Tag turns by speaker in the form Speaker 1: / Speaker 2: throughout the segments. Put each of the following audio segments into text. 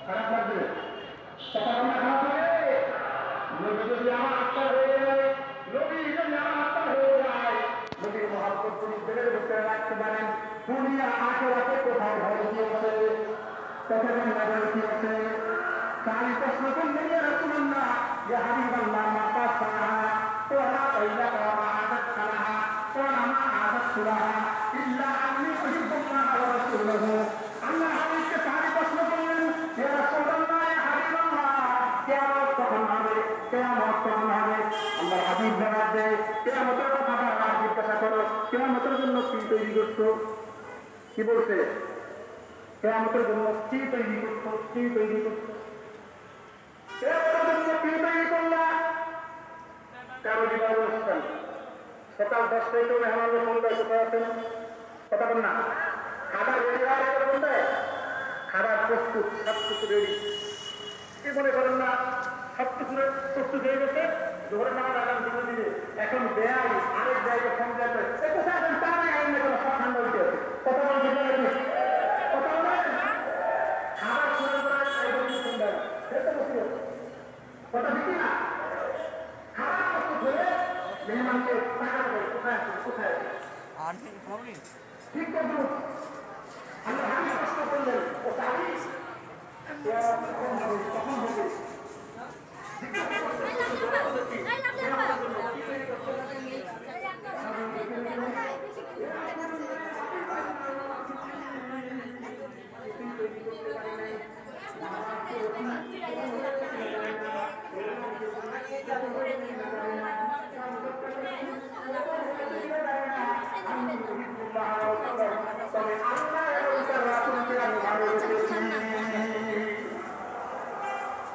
Speaker 1: খারাপ লাগবে, কথা বললে খারাপ লাগে। নবী যদি আমার আত্মা হয়ে যায়, নবী যদি আমার আত্মা হয়ে যায়, নবীর মহব্বত তুমি দিলের ভিতরে রাখতে পারেন, দুনিয়া আখেরাতে কোথাও ভালো কি আছে, কথা বললে ভালো কি আছে। তাই প্রশ্ন করলেন ইয়া রাসূলুল্লাহ, ইয়া হাবিবাল্লাহ, মা কাসাহা ওয়া ইল্লা মা আদাতহাহা ওয়া মা আদাতহুহা ইল্লা আন্নী উহিব্বুল্লাহ ওয়া রাসূলুহু। আল্লাহ হাবিবকে তাই প্রশ্ন করলেন, ইয়া রাসূলুল্লাহ, ইয়া হাবিবাল্লাহ, কিয়ামত কখন হবে, কিয়ামত কখন হবে। আল্লাহ হাবিব জবাব দেয়, কিয়ামতের কথা বারবার জিজ্ঞাসা করো, কিয়ামতের জন্য কি তৈরি করছো? কি বলছে? কিয়ামতের জন্য কি তৈরি করছো, কি তৈরি করছো? কিয়ামতের জন্য কি তৈরি করলা? কারো বিবাহ অনুষ্ঠান সকাল 10টায় তো মেহমান সন্ধ্যায় কোথায় আছেন, কথা বল না। খাবার রেডি হওয়ার আগে বলতে খাবার প্রস্তুত, সবকিছু রেডি। কি মনে করেন না সবকিছু প্রস্তুত হয়ে গেছে, জোহরের নামাজ আগাম দিনে দিনে এখন দেয়াল আরেক জায়গায় ফোন যাচ্ছে, কোথায় আছেন তার আগে আইন না, সব ঠান্ডা হইতে আছে। কথা বলতে কথা বলেন, খাবার শুরু করার ঠান্ডা সেটা বসে কথা দিচ্ছি না। খাবার প্রস্তুত হয়ে মেহমানকে টাকা দেবে, কোথায় আছে, কোথায় আছে, ঠিক করুন। আমরা হাবি প্রশ্ন করলেন, ও দাবি কখন হবে, কখন হবে?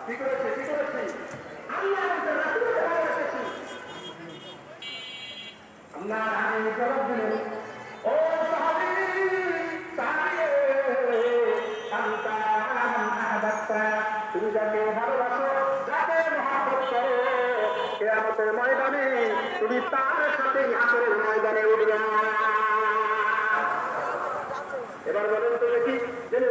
Speaker 1: কি করেছে, কি করেছে? আল্লাহ আল্লাহ আমি জবাব দিলেন, ও সাহাবী, তুমি যাকে ভালোবাসো, যাকে মহব্বত করো, কিয়ামতের ময়দানে তুমি তার সাথে হাসরের ময়দানে উঠবে। এবার বলেন তো দেখি, জেনে